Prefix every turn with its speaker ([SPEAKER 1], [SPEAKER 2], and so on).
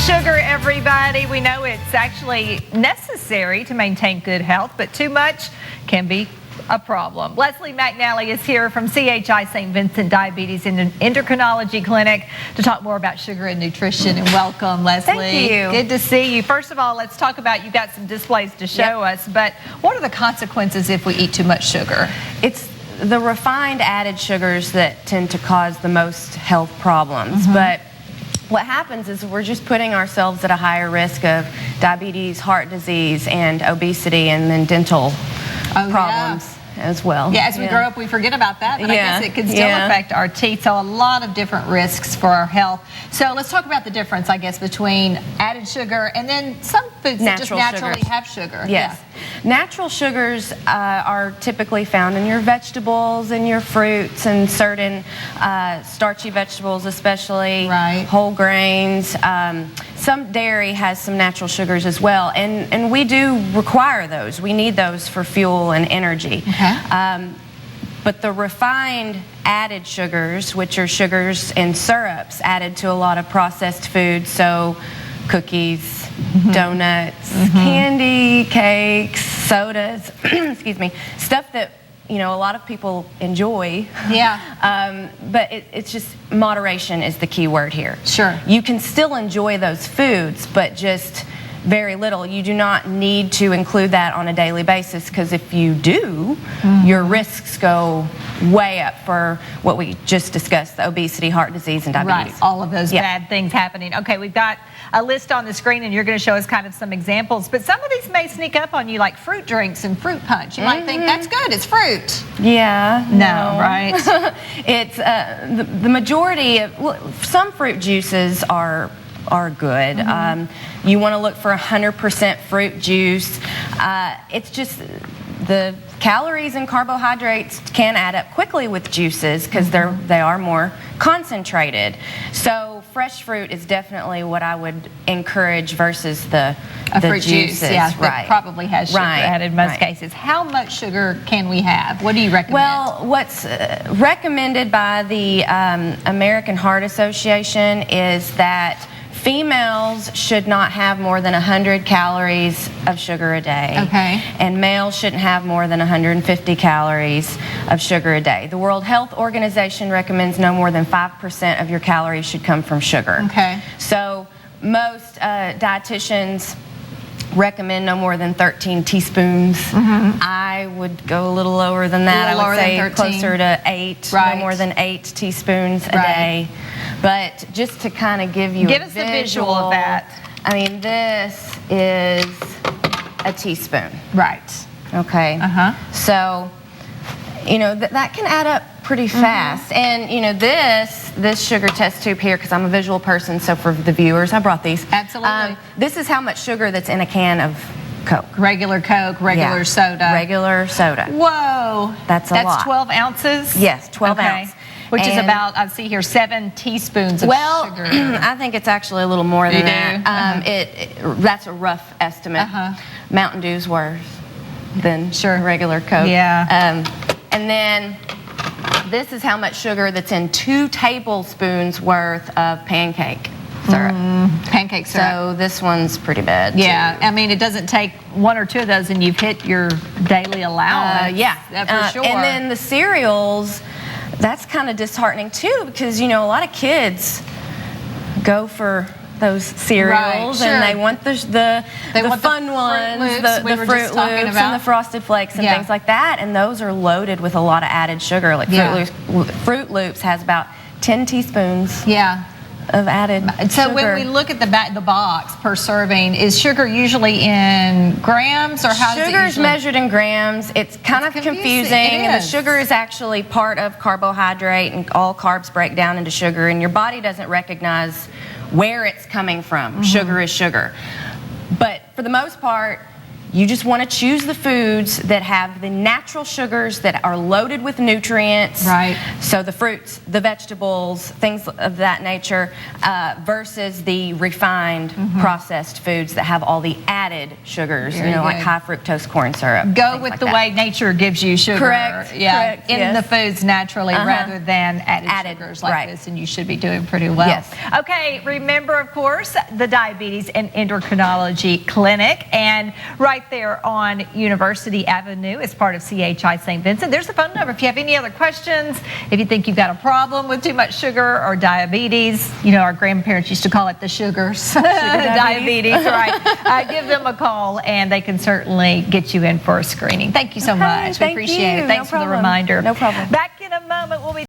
[SPEAKER 1] Sugar, everybody. We know it's actually necessary to maintain good health, but too much can be a problem. Leslie McNally is here from CHI St. Vincent Diabetes Endocrinology Clinic to talk more about sugar and nutrition. And welcome, Leslie.
[SPEAKER 2] Thank you.
[SPEAKER 1] Good to see you. First of all, let's talk about, you've got some displays to show us, but what are the consequences if we eat too much sugar?
[SPEAKER 2] It's the refined added sugars that tend to cause the most health problems. But what happens is we're just putting ourselves at a higher risk of diabetes, heart disease, and obesity, and then dental problems as well.
[SPEAKER 1] Yeah, as we grow up, we forget about that, but I guess it can still affect our teeth. So a lot of different risks for our health. So let's talk about the difference, I guess, between added sugar and then some foods that just naturally have sugar.
[SPEAKER 2] Yes. Natural sugars are typically found in your vegetables and your fruits and certain starchy vegetables, especially whole grains. Some dairy has some natural sugars as well, and we do require those. We need those for fuel and energy. But the refined added sugars, which are sugars in syrups added to a lot of processed foods, so cookies, donuts, candy, cakes, sodas, excuse me, stuff that a lot of people enjoy. But it's just moderation is the key word here.
[SPEAKER 1] Sure.
[SPEAKER 2] You can still enjoy those foods, but just very little. You do not need to include that on a daily basis, because if you do, your risks go way up for what we just discussed, the obesity, heart disease, and diabetes.
[SPEAKER 1] Right, all of those bad things happening. Okay, we've got a list on the screen, and you're going to show us kind of some examples, but some of these may sneak up on you, like fruit drinks and fruit punch. You might think, that's good, it's fruit.
[SPEAKER 2] Yeah.
[SPEAKER 1] No, right?
[SPEAKER 2] It's the majority of, some fruit juices are good. You want to look for 100% fruit juice. It's just the calories and carbohydrates can add up quickly with juices because they are more concentrated. So fresh fruit is definitely what I would encourage versus the
[SPEAKER 1] fruit
[SPEAKER 2] juices.
[SPEAKER 1] Juice, that probably has sugar added in most cases. How much sugar can we have? What do you recommend?
[SPEAKER 2] Well, what's recommended by the American Heart Association is that females should not have more than 100 calories of sugar a day.
[SPEAKER 1] Okay.
[SPEAKER 2] And males shouldn't have more than 150 calories of sugar a day. The World Health Organization recommends no more than 5% of your calories should come from sugar.
[SPEAKER 1] Okay.
[SPEAKER 2] So most dietitians recommend no more than 13 teaspoons. I would go a little lower than that. I would say closer to 8, no more than 8 teaspoons a day. But just to kind of give you
[SPEAKER 1] a visual of that.
[SPEAKER 2] I mean, this is a teaspoon.
[SPEAKER 1] Right.
[SPEAKER 2] Okay. So, that can add up pretty fast. And, this sugar test tube here, because I'm a visual person, so for the viewers, I brought these.
[SPEAKER 1] Absolutely.
[SPEAKER 2] This is how much sugar that's in a can of Coke.
[SPEAKER 1] Regular Coke, regular soda.
[SPEAKER 2] Regular soda.
[SPEAKER 1] Whoa.
[SPEAKER 2] That's a lot.
[SPEAKER 1] That's 12 ounces?
[SPEAKER 2] Yes, 12 ounce.
[SPEAKER 1] Which is about, I see here, 7 teaspoons of sugar.
[SPEAKER 2] I think it's actually a little more than that. That's a rough estimate. Mountain Dew's worse than regular Coke. And then this is how much sugar that's in 2 tablespoons worth of pancake syrup.
[SPEAKER 1] Pancake syrup.
[SPEAKER 2] So this one's pretty bad.
[SPEAKER 1] Yeah, I mean, it doesn't take 1 or 2 of those and you've hit your daily allowance. For sure.
[SPEAKER 2] And then the cereals, that's kind of disheartening too, because a lot of kids go for those cereals and they want the fun ones, the Fruit Loops and the Frosted Flakes and things like that, and those are loaded with a lot of added sugar. Like Fruit Loops has about 10 teaspoons. Of added
[SPEAKER 1] So
[SPEAKER 2] sugar.
[SPEAKER 1] when we look at the box per serving, is sugar usually in grams, or how
[SPEAKER 2] Sugar is measured in grams. It's kind of confusing. And the sugar is actually part of carbohydrate, and all carbs break down into sugar, and your body doesn't recognize where it's coming from. Sugar is sugar. But for the most part, You just want to choose the foods that have the natural sugars that are loaded with nutrients.
[SPEAKER 1] Right.
[SPEAKER 2] So the fruits, the vegetables, things of that nature, versus the refined processed foods that have all the added sugars,
[SPEAKER 1] Very
[SPEAKER 2] like
[SPEAKER 1] good.
[SPEAKER 2] high fructose corn syrup.
[SPEAKER 1] Go
[SPEAKER 2] things
[SPEAKER 1] with
[SPEAKER 2] like
[SPEAKER 1] the
[SPEAKER 2] that.
[SPEAKER 1] way nature gives you sugar.
[SPEAKER 2] Correct,
[SPEAKER 1] Yeah,
[SPEAKER 2] correct,
[SPEAKER 1] in
[SPEAKER 2] yes.
[SPEAKER 1] the foods naturally rather than added
[SPEAKER 2] Added,
[SPEAKER 1] sugars like
[SPEAKER 2] right.
[SPEAKER 1] this, and you should be doing pretty well.
[SPEAKER 2] Yes.
[SPEAKER 1] Okay, remember, of course, the Diabetes and Endocrinology Clinic, and right there on University Avenue is part of CHI St. Vincent. There's the phone number if you have any other questions, if you think you've got a problem with too much sugar or diabetes. You know, our grandparents used to call it the sugars. Diabetes, right. Give them a call, and they can certainly get you in for a screening. Thank you so much. We
[SPEAKER 2] thank
[SPEAKER 1] appreciate
[SPEAKER 2] you.
[SPEAKER 1] it. Thanks
[SPEAKER 2] No
[SPEAKER 1] for the
[SPEAKER 2] problem.
[SPEAKER 1] reminder.
[SPEAKER 2] No problem.
[SPEAKER 1] Back in a moment, we'll be